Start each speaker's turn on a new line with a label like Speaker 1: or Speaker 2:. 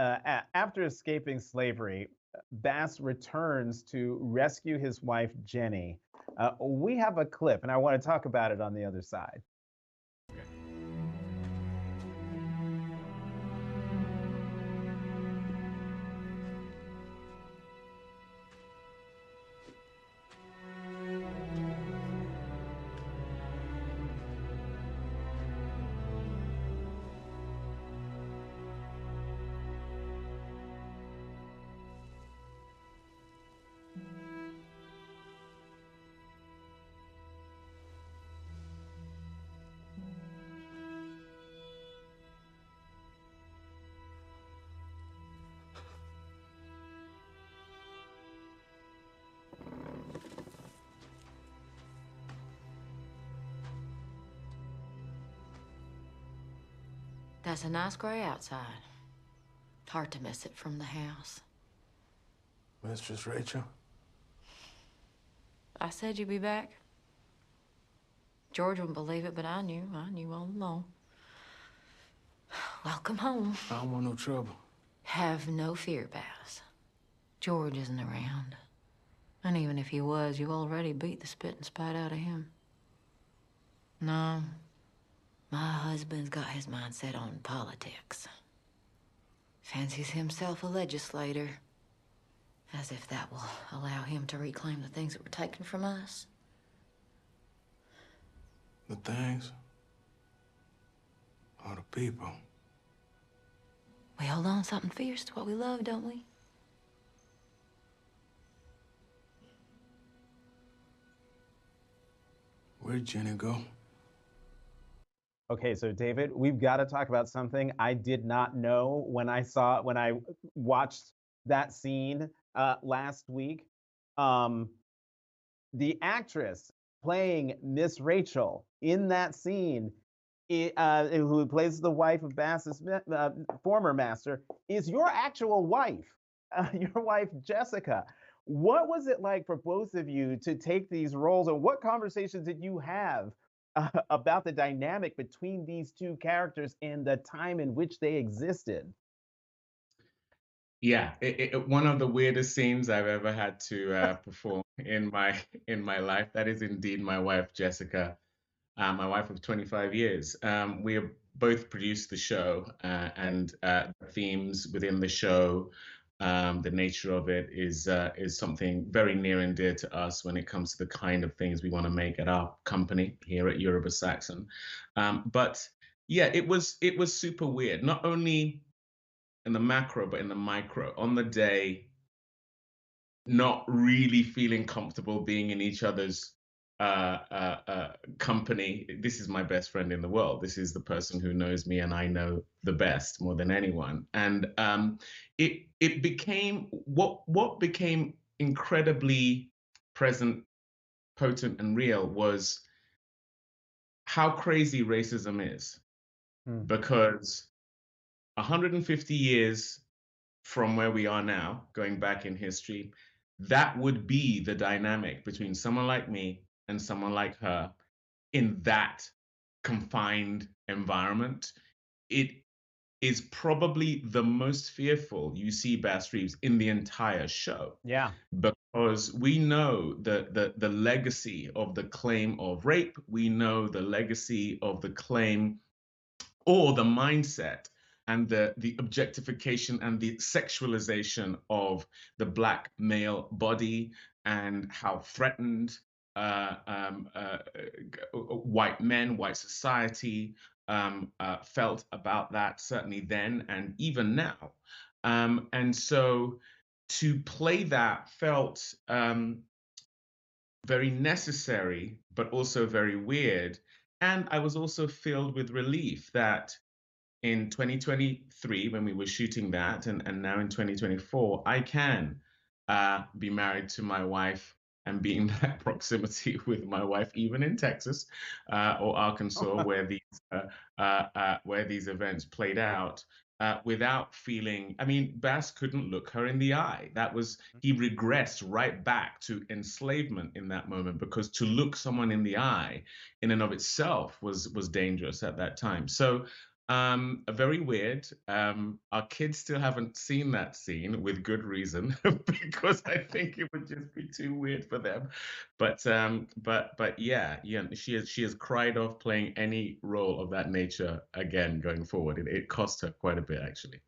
Speaker 1: after escaping slavery, Bass returns to rescue his wife, Jenny. We have a clip, and I want to talk about it on the other side.
Speaker 2: That's a nice gray outside. Hard to miss it from the house.
Speaker 3: Mistress Rachel?
Speaker 2: I said you'd be back. George wouldn't believe it, but I knew all along. Welcome home.
Speaker 3: I don't want no trouble.
Speaker 2: Have no fear, Bass. George isn't around. And even if he was, you already beat the spit and spat out of him. No, my husband's got his mind set on politics. Fancies himself a legislator. As if that will allow him to reclaim the things that were taken from us.
Speaker 3: The things? Or the people?
Speaker 2: We hold on something fierce to what we love, don't we?
Speaker 3: Where'd Jenny go?
Speaker 1: Okay, so David, we've got to talk about something I did not know when I watched that scene last week. The actress playing Miss Rachel in that scene, who plays the wife of Bass's former master, is your actual wife, your wife Jessica. What was it like for both of you to take these roles, and what conversations did you have about the dynamic between these two characters and the time in which they existed?
Speaker 4: Yeah, one of the weirdest scenes I've ever had to perform in my life. That is indeed my wife, Jessica, my wife of 25 years. We have both produced the show, and the themes within the show, the nature of it is something very near and dear to us when it comes to the kind of things we want to make at our company here at Yoruba Saxon. But yeah, it was super weird. Not only in the macro, but in the micro. On the day, not really feeling comfortable being in each other's company. This is my best friend in the world. This is the person who knows me and I know the best more than anyone. And it became what became incredibly present, potent, and real was how crazy racism is. Because 150 years from where we are now, going back in history, that would be the dynamic between someone like me and someone like her in that confined environment. It is probably the most fearful you see Bass Reeves in the entire show.
Speaker 1: Yeah.
Speaker 4: Because we know the legacy of the claim of rape, we know the legacy of the claim or the mindset and the objectification and the sexualization of the Black male body, and how threatened white men, white society felt about that, certainly then and even now. And so to play that felt very necessary, but also very weird. And I was also filled with relief that in 2023, when we were shooting that, and now in 2024, I can be married to my wife and be in that proximity with my wife, even in Texas or Arkansas, where these events played out, without feeling. I mean, Bass couldn't look her in the eye. He regressed right back to enslavement in that moment, because to look someone in the eye, in and of itself, was dangerous at that time. So Very weird. Our kids still haven't seen that scene with good reason because I think it would just be too weird for them. But yeah, she has cried off playing any role of that nature again going forward. It cost her quite a bit actually.